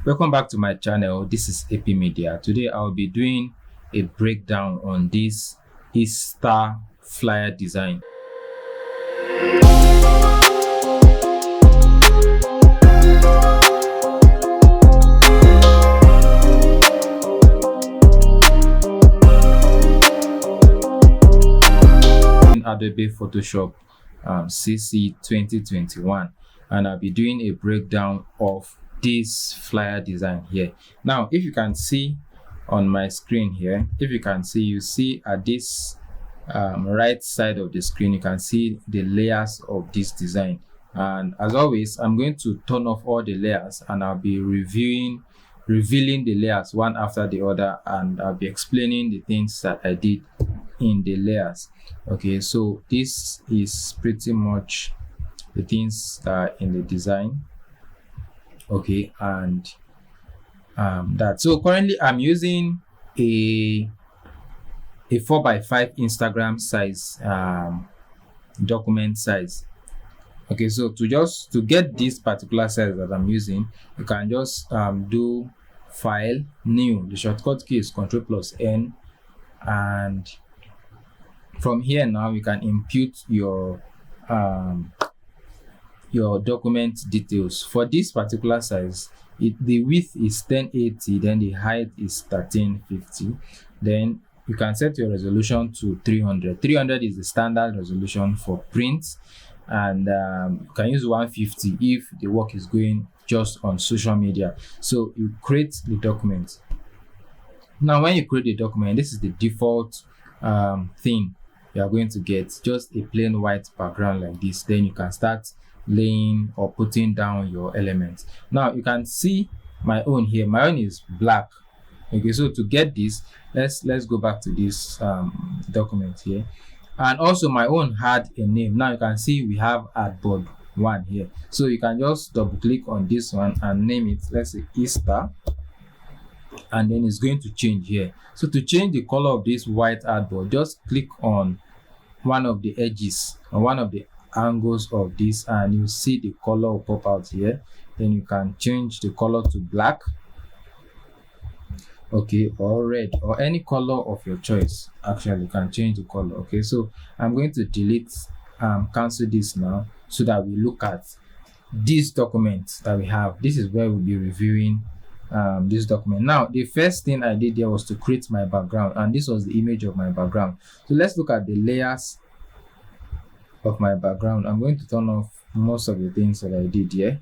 Welcome back to my channel. This is AP Media. Today I'll be doing a breakdown on this Easter flyer design. In Adobe Photoshop CC 2021, and I'll be doing a breakdown of this flyer design here. Now, if you can see on my screen here, you see at this right side of the screen, you can see the layers of this design. And as always, I'm going to turn off all the layers, and I'll be revealing the layers one after the other, and I'll be explaining the things that I did in the layers. Okay, so this is pretty much the things that are in the design. Okay, and that. So currently I'm using a 4x5 Instagram size document size. Okay, so to get this particular size that I'm using, you can just do File, New. The shortcut key is Ctrl+N, and from here now you can input your document details. For this particular size, the width is 1080, then the height is 1350. Then you can set your resolution to 300. 300 is the standard resolution for print, and you can use 150 if the work is going just on social media. So you create the document. Now when you create the document, this is the default thing you are going to get, just a plain white background like this. Then you can start laying or putting down your elements. Now you can see my own here. My own is black. Okay, so to get this, let's go back to this document here. And also my own had a name. Now you can see we have artboard 1 here, so you can just double click on this one and name it, let's say Easter, and then it's going to change here. So to change the color of this white artboard, just click on one of the edges or one of the angles of this, and you see the color will pop out here. Then you can change the color to black, okay, or red, or any color of your choice. Actually, you can change the color. Okay, so I'm going to delete cancel this now, so that we look at this document that we have. This is where we'll be reviewing this document. Now the first thing I did there was to create my background, and this was the image of my background. So let's look at the layers of my background. I'm going to turn off most of the things that I did here,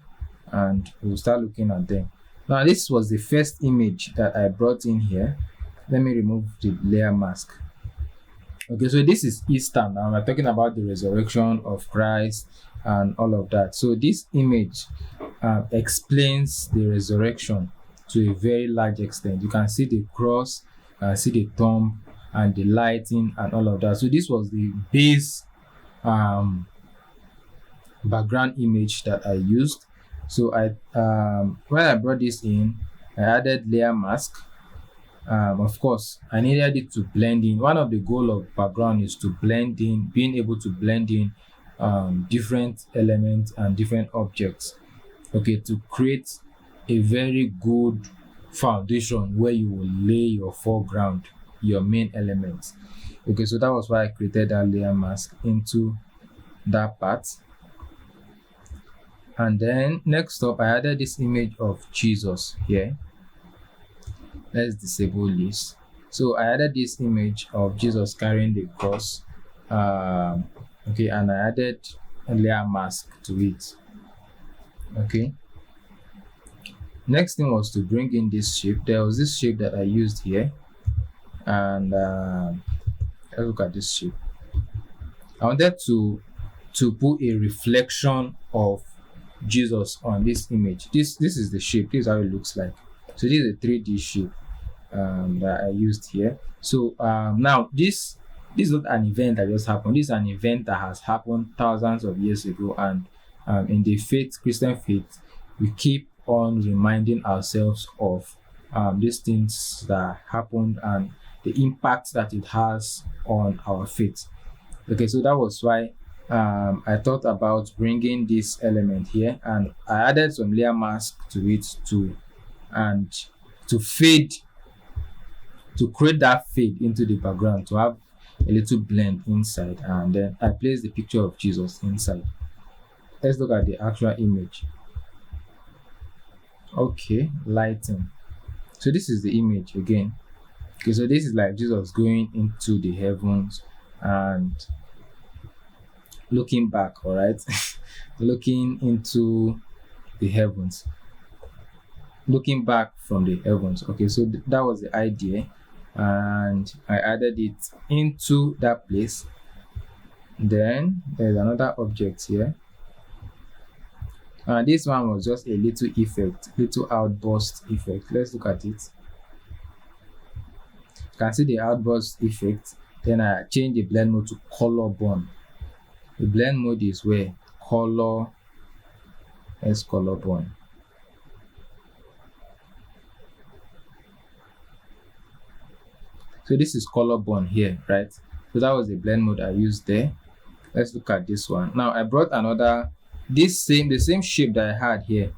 and we'll start looking at them. Now this was the first image that I brought in here. Let me remove the layer mask. Okay, so this is Easter. Now we're talking about the resurrection of Christ and all of that. So this image explains the resurrection to a very large extent. You can see the cross, see the tomb, and the lighting and all of that. So this was the base background image that I used. So when I brought this in, I added layer mask. Of course, I needed it to blend in. One of the goal of background is to blend in, being able to blend in different elements and different objects, okay, to create a very good foundation where you will lay your foreground, your main elements. Okay, so that was why I created that layer mask into that part. And then next up, I added this image of Jesus here. Let's disable this. So I added this image of Jesus carrying the cross, okay, and I added a layer mask to it. Okay, next thing was to bring in this shape. There was this shape that I used here, and let's look at this shape. I wanted to put a reflection of Jesus on this image. This is the shape. This is how it looks like. So this is a 3D shape that I used here. So now this is not an event that just happened. This is an event that has happened thousands of years ago, and in the Christian faith, we keep on reminding ourselves of these things that happened and the impact that it has on our faith. Okay, so that was why I thought about bringing this element here, and I added some layer mask to it to and to fade, to create that fade into the background, to have a little blend inside, and then I place the picture of Jesus inside. Let's look at the actual image. Okay, lighting. So this is the image again. Okay, so this is like Jesus going into the heavens and looking back, all right? Looking into the heavens, looking back from the heavens. Okay, so that was the idea, and I added it into that place. Then there's another object here, and this one was just a little effect, little outburst effect. Let's look at it. You can see the outburst effect. Then I change the blend mode to color burn. The blend mode is where color is color burn. So this is color burn here, right? So that was the blend mode I used there. Let's look at this one. Now I brought another, the same shape that I had here,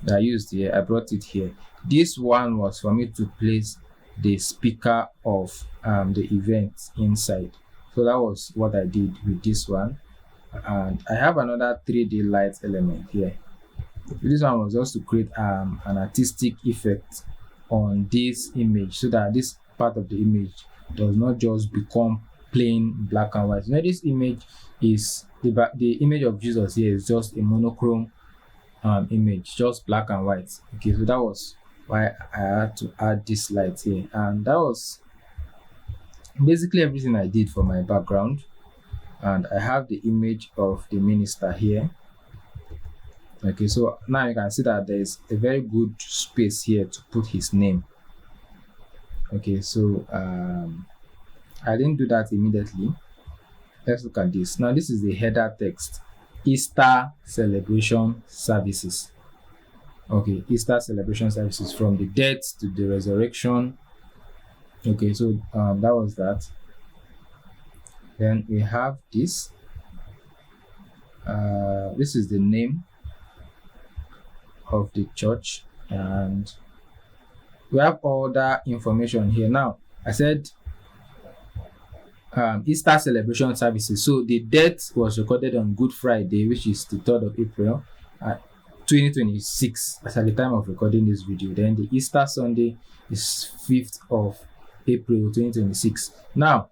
that I used here, I brought it here. This one was for me to place the speaker of the event inside. So that was what I did with this one. And I have another 3D light element here. This one was just to create an artistic effect on this image, so that this part of the image does not just become plain black and white. Now this image is the image of Jesus here is just a monochrome image, just black and white. Okay, so that was why I had to add this light here, and that was basically everything I did for my background. And I have the image of the minister here. Okay, so now you can see that there is a very good space here to put his name. Okay, so I didn't do that immediately. Let's look at this. Now this is the header text: Easter celebration services. Okay, Easter celebration services, from the death to the resurrection. Okay, so that was that. Then we have this. This is the name of the church, and we have all that information here. Now I said Easter celebration services. So the date was recorded on Good Friday, which is the 3rd of April 2026 as at the time of recording this video. Then the Easter Sunday is 5th of April 2026. Now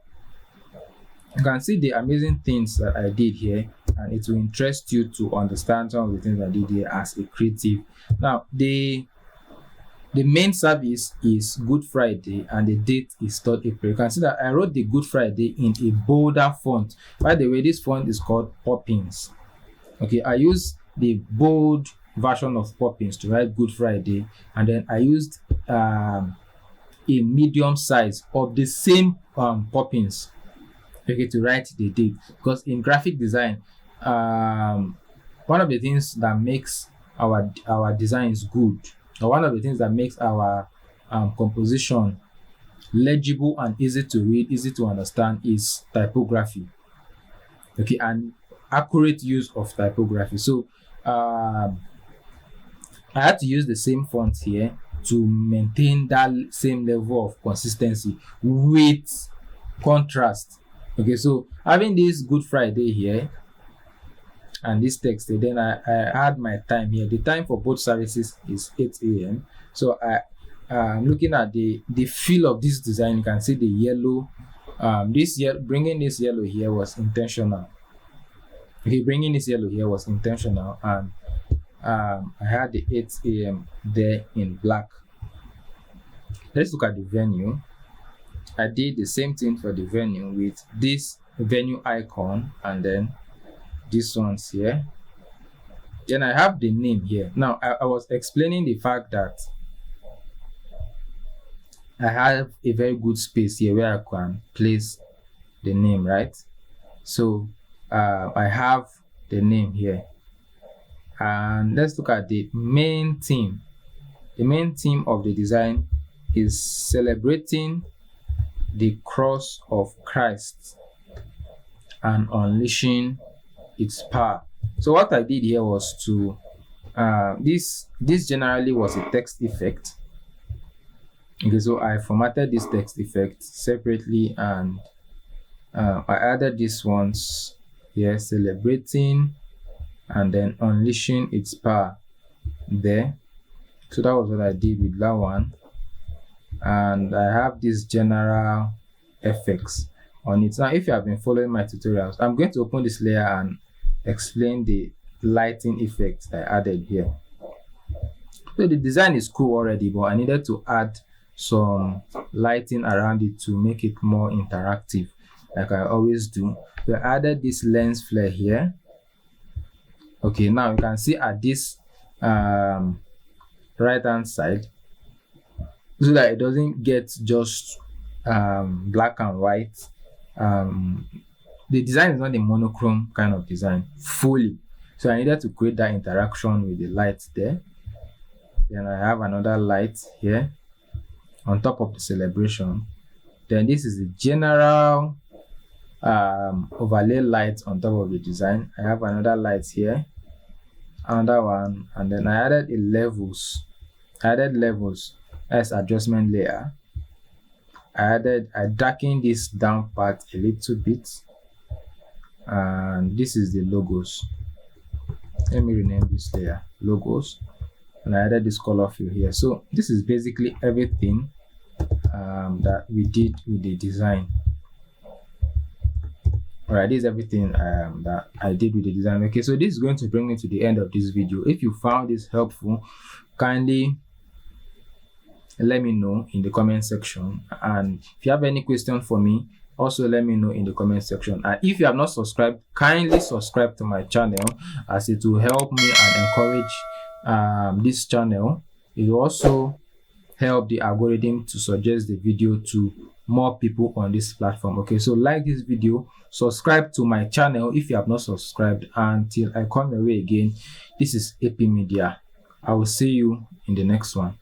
you can see the amazing things that I did here, and it will interest you to understand some of the things I did here as a creative. Now the main service is Good Friday, and the date is 3rd April. You can see that I wrote the Good Friday in a bolder font. By the way, this font is called Poppins. Okay, I used the bold version of Poppins to write Good Friday, and then I used a medium size of the same Poppins, okay, to write the date. Because in graphic design, one of the things that makes our designs good, or one of the things that makes our composition legible and easy to read, easy to understand, is typography. Okay, and accurate use of typography. So I had to use the same font here to maintain that same level of consistency with contrast. Okay, so having this Good Friday here and this text, then I had my time here. The time for both services is 8 a.m. So I'm looking at the feel of this design. You can see the yellow. Bringing this yellow here was intentional. Okay, bringing this yellow here was intentional, and I had the 8 a.m. there in black. Let's look at the venue. I did the same thing for the venue with this venue icon, and then this one's here. Then I have the name here. Now I was explaining the fact that I have a very good space here where I can place the name, right? So I have the name here, and let's look at the main theme. The main theme of the design is celebrating the cross of Christ and unleashing its power. So what I did here was to this generally was a text effect. Okay, so I formatted this text effect separately, and I added these ones here, celebrating and then unleashing its power there. So that was what I did with that one. And I have this general effects on it. Now, if you have been following my tutorials, I'm going to open this layer and explain the lighting effects I added here. So the design is cool already, but I needed to add some lighting around it to make it more interactive, like I always do. We added this lens flare here. Okay, now you can see at this right hand side, so that it doesn't get just black and white. The design is not a monochrome kind of design fully, so I needed to create that interaction with the light there. Then I have another light here on top of the celebration. Then this is the general overlay light on top of the design. I have another light here, another one, and then I added levels. As adjustment layer. I darkened this down part a little bit, and this is the logos. Let me rename this layer logos, and I added this color fill here. So this is basically everything that we did with the design. All right, this is everything that I did with the design. Okay, so this is going to bring me to the end of this video. If you found this helpful, kindly let me know in the comment section, and if you have any question for me, also let me know in the comment section. And if you have not subscribed, kindly subscribe to my channel, as it will help me and encourage this channel. It will also help the algorithm to suggest the video to more people on this platform. Okay, so like this video, subscribe to my channel if you have not subscribed. Until I come your way again, this is AP Media. I will see you in the next one.